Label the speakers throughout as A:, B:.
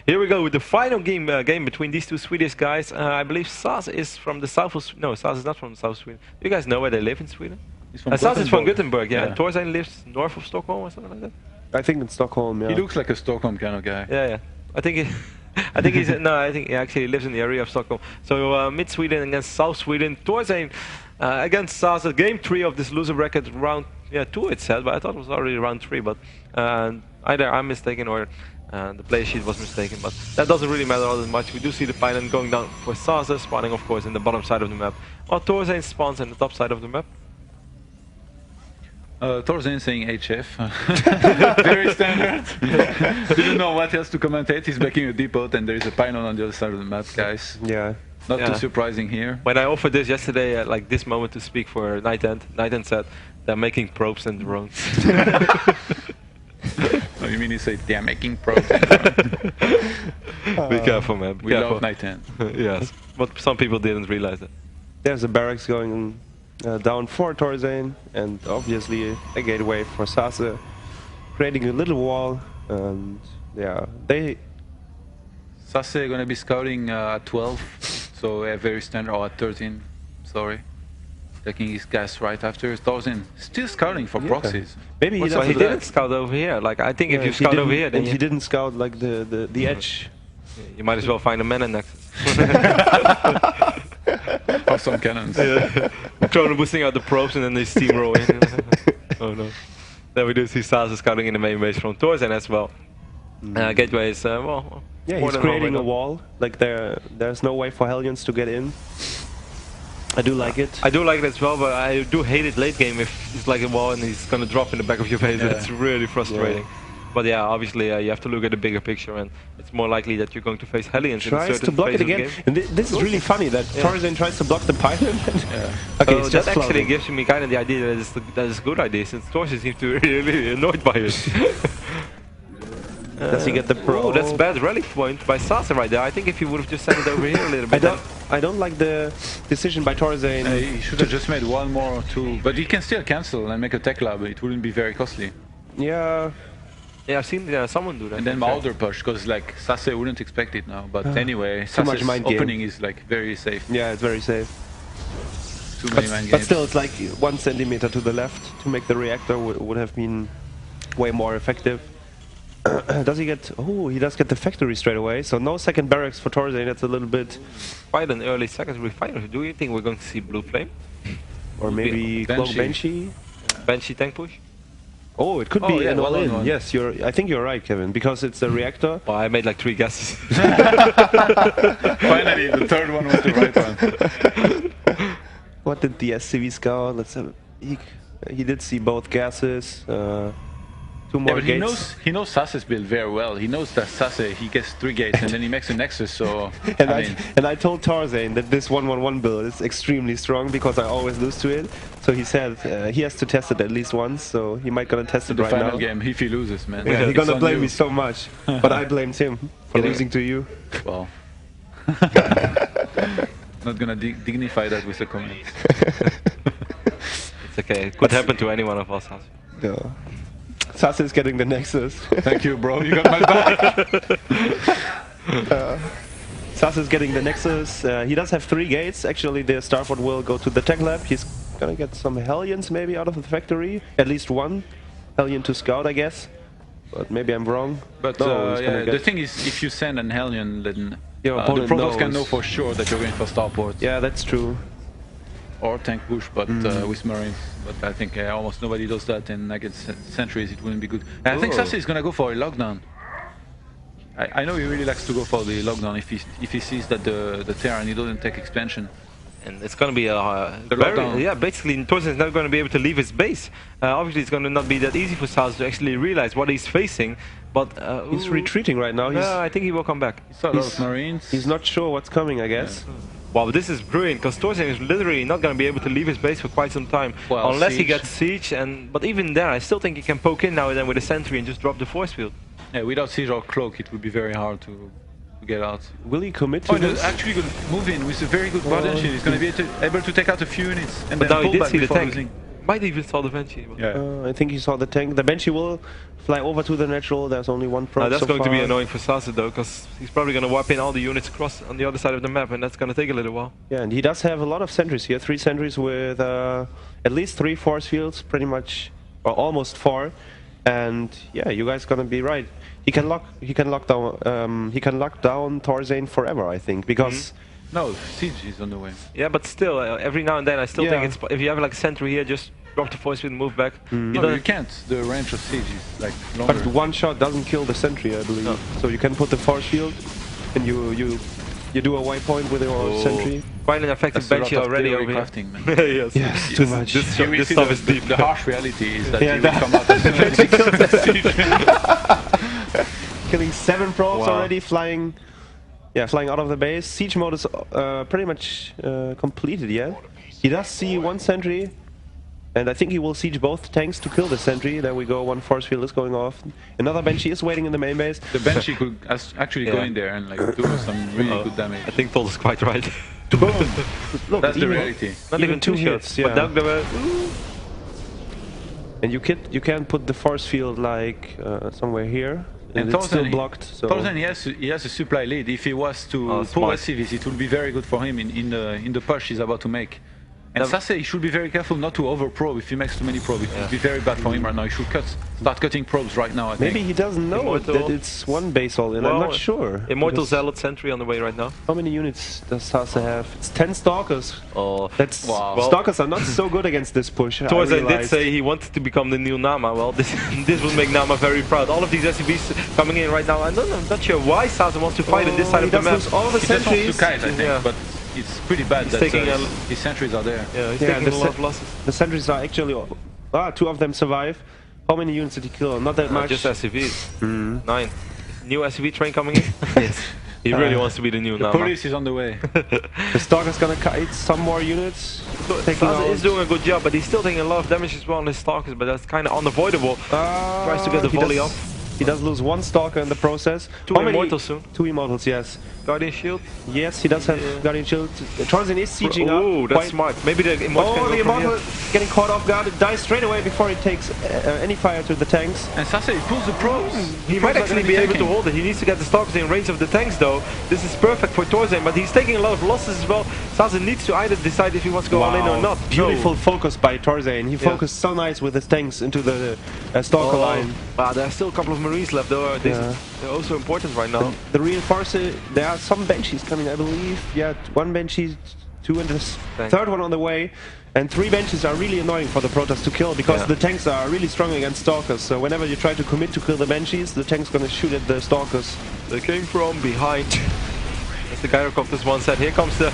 A: Here we go with the final game between these two Swedish guys. I believe SaSe is from the south of no, SaSe is not from the south of Sweden. You guys know where they live in Sweden? SaSe is from Gothenburg, yeah. And ThorZaIN lives north of Stockholm or something like that.
B: I think in Stockholm, yeah.
C: He looks like a Stockholm kind of guy.
A: Yeah. I think he, I think he actually lives in the area of Stockholm. So mid Sweden against South Sweden. ThorZaIN against SaSe. Game 3 of this loser bracket, round 2 it said, but I thought it was already round 3. But either I'm mistaken or the play sheet was mistaken. But that doesn't really matter all that much. We do see the pilot going down for SaSe, spawning of course in the bottom side of the map. While ThorZaIN spawns in the top side of the map.
C: ThorZaIN saying HF. Very standard. Didn't know what else to commentate. He's backing a depot and there is a pylon on the other side of the map, guys.
B: Yeah.
C: Not too surprising here.
A: When I offered this yesterday, like this moment to speak for Night End said they're making probes and drones.
C: Oh, you mean you say they're making probes and drones?
A: Be careful, man.
C: We love Night End.
A: Yes, but some people didn't realize that.
B: There's a barracks going down for ThorZaIN, and obviously a gateway for SaSe, creating a little wall, and yeah,
C: SaSe gonna be scouting at 12, so very standard, or at 13, sorry. Taking his gas right after. ThorZaIN still scouting for proxies.
B: Maybe he
A: didn't scout over here. Like I think if you scout over here, then
B: he didn't scout like the edge.
A: You might as well find a man in nexus.
C: Or some cannons.
A: Chrono boosting out the probes and then they steamroll in. Oh no. Then we do see SaSe scouting in the main base from ThorZaIN as well. Gateway is, well...
B: Yeah, he's creating a wall. Like there's no way for Hellions to get in. I do like it.
A: I do like it as well, but I do hate it late game if it's like a wall and he's gonna drop in the back of your face. It's really frustrating. Yeah. But yeah, obviously you have to look at the bigger picture, and it's more likely that you're going to face Hellions in a certain phase
B: to block it again. And this is really funny that ThorZaIN tries to block the pylon.
A: Okay, so that actually gives me kind of the idea that it's a good idea, since ThorZaIN seems to be really annoyed by it.
B: Does he get the pro?
A: Oh, that's a bad rally point by SaSe right there. I think if he would have just sent it over here a little bit.
B: I don't like the decision by ThorZaIN.
C: He should have just made one more or two, but he can still cancel and make a tech lab. It wouldn't be very costly.
B: Yeah.
A: Yeah, I've seen someone do that.
C: And then Mauder push, because like SaSe wouldn't expect it now. But anyway, SaSe's opening is like very safe.
B: Yeah, it's very safe.
C: Too many man games.
B: But still, it's like 1 centimeter to the left to make the reactor would have been way more effective. Does he get... Oh, he does get the factory straight away. So no second barracks for ThorZaIN. That's a little bit...
A: Quite an early second refiner. Do you think we're going to see Blue Flame?
B: Or maybe Cloak Banshee?
A: Banshee tank push?
B: Oh, it could be an all-in. Yes, I think you're right, Kevin, because it's a reactor.
A: Well, I made like 3 guesses.
C: Finally, the third one was the right one.
B: What did the SCV scout? Let's have... He did see both gases. 2 more gates.
C: He knows SaSe's build very well. He knows that SaSe, he gets 3 gates and then he makes a nexus, so...
B: I told ThorZaIN that this 1-1-1 build is extremely strong because I always lose to it. So he said he has to test it at least once, so he might gonna test it right now.
C: The final game, if he loses, man.
B: Yeah, he's gonna blame me so much. But I blamed him for losing to you.
C: Well... Not gonna dignify that with a comment.
A: It's okay, it could happen to any one of us.
B: No. SaSe is getting the Nexus.
C: Thank you, bro. You got my back.
B: SaSe is getting the Nexus. He does have 3 gates. Actually, the Starford will go to the tech lab. He's gonna get some Hellions maybe out of the factory. At least 1 Hellion to scout, I guess. But maybe I'm wrong.
C: But the thing is, if you send an Hellion, then the Protoss can know for sure that you're going for Starport.
B: Yeah, that's true.
C: Or tank push, but with Marines. But I think almost nobody does that, and against Sentries it wouldn't be good. And I think SaSe is gonna go for a lockdown. I know he really likes to go for the lockdown if he sees that the Terran, he doesn't take expansion.
A: And it's gonna be basically ThorZaIN is not gonna be able to leave his base. Obviously it's gonna not be that easy for SaSe to actually realize what he's facing, but...
B: he's retreating right now.
A: I think he will come back.
C: He saw a lot of Marines.
B: He's not sure what's coming, I guess.
A: Yeah. Wow, this is brilliant, because ThorZaIN is literally not going to be able to leave his base for quite some time. Well, unless he gets siege, but even there, I still think he can poke in now and then with a sentry and just drop the force field.
C: Yeah, without siege or cloak, it would be very hard to get out.
B: Will he commit to this?
C: He's actually going to move in with a very good potential. He's going to be able to take out a few units and
A: but
C: then
A: now
C: pull
A: he did
C: back
A: see the tank.
C: losing.
A: Might even saw the Banshee.
B: I think he saw the tank. The Banshee will fly over to the natural. There's only one probe
A: That's
B: so
A: going to be
B: far.
A: annoying for SaSe though, because he's probably going to wipe in all the units across on the other side of the map, and that's going to take a little while.
B: Yeah, and he does have a lot of sentries here. 3 sentries with at least 3 force fields, pretty much, or almost 4. And yeah, you guys gonna be right. He can lock down ThorZaIN forever, I think, because.
C: No, Siege is on the way.
A: Yeah, but still, every now and then I still think it's if you have like a sentry here, just drop the force field and move back.
C: No, you can't. The range of Siege is like longer.
B: But one shot doesn't kill the sentry, I believe.
A: No.
B: So you can put the force field, and you do a white point with your sentry.
A: Quite an effective
C: That's
A: Banshee
C: a lot of
A: already
C: theory
A: over here.
C: crafting, man.
A: Yes.
B: Yes, too much.
A: This
C: You will see
A: stuff is deep.
C: the harsh reality is that
B: Yeah,
C: you will come out as soon as you
B: Killing 7 probes
A: Wow.
B: already, flying out of the base. Siege mode is pretty much completed yet. He does see 1 sentry, and I think he will siege both tanks to kill the sentry. There we go, 1 force field is going off. Another Banshee is waiting in the main base.
C: The Banshee could actually go in there and like do some really good damage.
A: I think Tol is quite right.
B: Look,
C: That's the reality.
A: Not even 2
B: hits,
A: shots.
B: yeah.
A: But Doug, there were,
B: And you can put the force field like somewhere here. And it's still blocked. So
C: ThorZaIN, he has a supply lead. If he was to pull SCVs, it would be very good for him in the push he's about to make. And SaSe, he should be very careful not to over-probe. If he makes too many probes, it would be very bad for him right now. He should start cutting probes right now, I think.
B: maybe he doesn't know that it's 1 base all in. I'm not sure.
A: Immortal Zealot sentry on the way right now.
B: How many units does SaSe have? It's 10 Stalkers.
A: Oh,
B: That's
C: wow.
B: Stalkers are not so good against this push.
A: ThorZaIN did say he wanted to become the new Nama. Well, this will make Nama very proud. All of these SCVs coming in right now. I'm not sure why SaSe wants to fight on this side of the map.
B: All the
C: He just wants
B: sentries.
C: to kite, I think, but it's pretty bad that
A: taking
C: his sentries are there.
A: Yeah, he's taking a lot of losses.
B: The sentries are actually 2 of them survive. How many units did he kill? Not that much.
A: Just SCVs. 9. New SCV train coming in. Yes. He really wants to be the new
C: The
A: Nama.
C: police is on the way.
B: The Stalker's gonna kite some more units.
A: SaSe is doing a good job, but he's still taking a lot of damage as well on his Stalkers, but that's kind of unavoidable. Tries to get the volley up.
B: He does lose 1 Stalker in the process.
A: 2
B: How many-
A: Immortals soon.
B: 2 Immortals, yes.
A: Guardian Shield.
B: Yes, he does have Guardian Shield. ThorZaIN is sieging up.
A: Ooh, that's smart. Maybe the Immortal can
B: Oh,
A: go
B: the
A: from
B: Immortal
A: here.
B: getting caught off guard. It dies straight away before he takes any fire to the tanks.
C: And SaSe pulls the probes.
A: He might actually be able to hold it. He needs to get the Stalkers in range of the tanks though. This is perfect for ThorZaIN, but he's taking a lot of losses as well. SaSe needs to either decide if he wants to go all in or not.
B: Beautiful focus by ThorZaIN. He focused so nice with his tanks into the Stalker line.
A: Wow, there are still a couple of Marines left though. They're also important right now.
B: The reinforcer, there are some Banshees coming, I believe. Yeah, 1 Banshee, 2 and the third one on the way. And 3 Banshees are really annoying for the Protoss to kill because the tanks are really strong against Stalkers. So whenever you try to commit to kill the Banshees, the tank's gonna shoot at the Stalkers.
A: They came from behind. As the gyrocopters once said, here comes the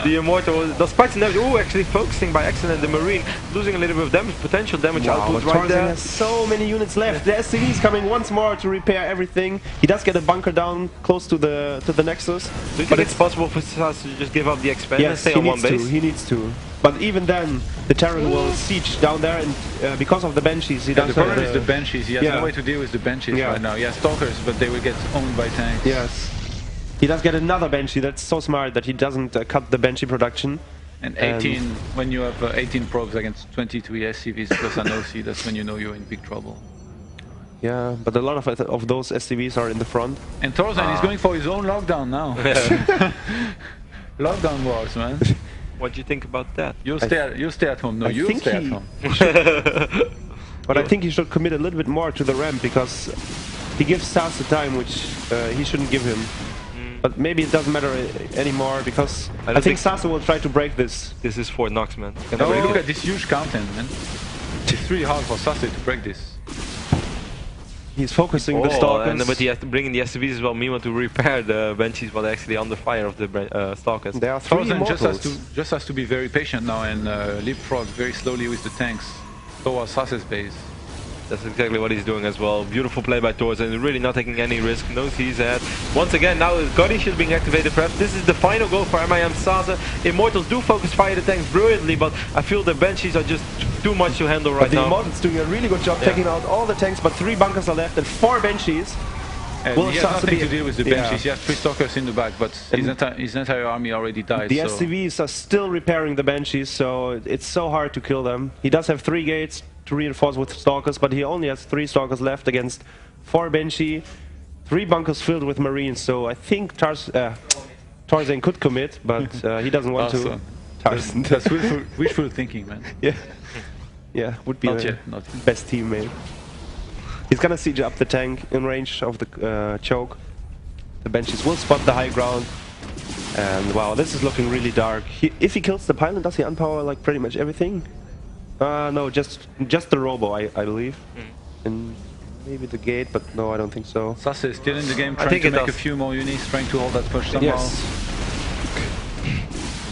A: Immortal. Does quite some damage. Oh, actually focusing by accident the Marine, losing a little bit of damage, potential damage output right
B: ThorZaIN
A: there.
B: has so many units left. The SCV is coming once more to repair everything. He does get a bunker down close to the Nexus.
A: Do you think it's possible for SaSe to just give up the expand and
B: Yes,
A: stay
B: he
A: on one
B: needs
A: base?
B: to. He needs to. But even then, the Terran will siege down there, and because of the Banshees, he
C: The
B: does
C: problem
B: have
C: is the Banshees. He has no way to deal with the Banshees right now. He has Stalkers, but they will get owned by tanks.
B: Yes. He does get another Banshee. That's so smart that he doesn't cut the Banshee production.
C: And 18, when you have 18 probes against 23 SCVs plus an OC, that's when you know you're in big trouble.
B: Yeah, but a lot of those SCVs are in the front.
C: And ThorZaIN is going for his own lockdown now. Lockdown wars, man.
A: What do you think about that?
C: You'll stay at home. No, you'll
B: think
C: stay at home.
B: But I think he should commit a little bit more to the ramp because he gives SaSe time, which he shouldn't give him. But maybe it doesn't matter anymore because I think SaSe will try to break this.
A: This is Fort Knox, man.
C: No, look at this huge content, man. It's really hard for SaSe to break this.
B: He's focusing the Stalkers.
A: And with the bringing the SCVs as well, meanwhile to repair the Banshees while they're actually under fire of the Stalkers.
B: There are 3
C: ThorZaIN
B: Immortals.
C: just has to be very patient now and leapfrog very slowly with the tanks towards SaSe's base.
A: That's exactly what he's doing as well. Beautiful play by ThorZaIN, really not taking any risk. No C's ahead. Once again, now Guardian Shield being activated. Perhaps this is the final goal for mYm.SaSe. Immortals do focus fire the tanks brilliantly, but I feel the Banshees are just too much to handle right
B: But the
A: now.
B: Immortals doing a really good job taking out all the tanks, but 3 bunkers are left and 4 Banshees. Well,
C: he
B: it
C: has
B: starts to
C: nothing
B: be-
C: to deal with the
B: yeah.
C: benches. He has 3 stalkers in the back, but his entire army already died.
B: The
C: so.
B: SCVs are still repairing the Banshees, so it's so hard to kill them. He does have 3 gates to reinforce with Stalkers, but he only has 3 Stalkers left against 4 Banshee, 3 bunkers filled with Marines, so I think ThorZaIN could commit, but he doesn't want to.
C: Awesome. That's wishful thinking, man.
B: Yeah, would be
C: Not
B: the
C: yet, not yet.
B: best teammate. He's gonna siege up the tank in range of the choke. The Banshees will spot the high ground. And wow, this is looking really dark. If he kills the pylon, does he unpower like pretty much everything? No, just the robo, I believe. And maybe the gate, but no, I don't think so.
C: SaSe is still in the game, trying to make a few more units, trying to hold that push somehow.
B: Yes.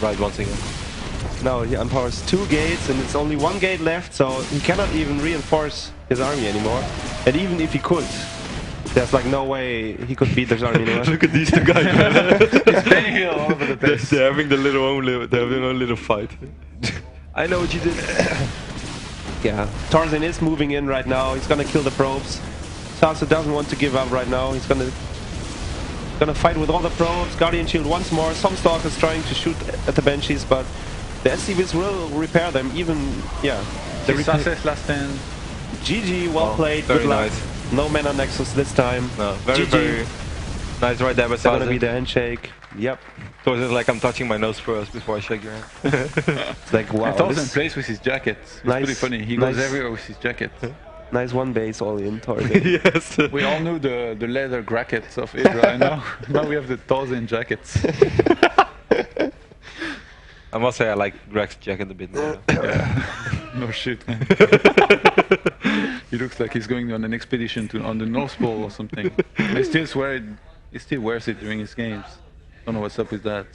A: Right, once again.
B: Now he unpowers 2 gates and it's only 1 gate left, so he cannot even reinforce his army anymore. And even if he could, there's like no way he could beat this army anymore.
A: Look at these 2 guys, man.
C: He's playing here all over the place.
A: They're having the little fight. I know what you did.
B: Yeah, ThorZaIN is moving in right now. He's gonna kill the probes. SaSe doesn't want to give up right now. He's gonna fight with all the probes. Guardian Shield once more. Some Stalkers trying to shoot at the Banshees, but the SCVs will repair them. Even
C: SaSe's last stand.
B: GG, well played.
A: Very
B: Good luck.
A: nice.
B: No mana Nexus this time.
A: No, very,
B: GG.
A: very nice right there by
B: It's gonna be
A: SaSe.
B: the handshake. Yep.
A: ThorZaIN is like I'm touching my nose first before I shake your hand.
B: It's like wow.
C: And ThorZaIN
B: This
C: plays with his jacket. It's
B: Nice.
C: pretty funny. He
B: Nice.
C: goes everywhere with his jacket.
B: nice 1 base all in ThorZaIN.
A: Yes.
C: We all knew the leather jackets of Israel. Now we have the ThorZaIN jackets.
A: I must say I like Greg's jacket a bit more.
C: Yeah. No shit, man. He looks like he's going on an expedition on the North Pole or something. He still wears it during his games. Don't know what's up with that.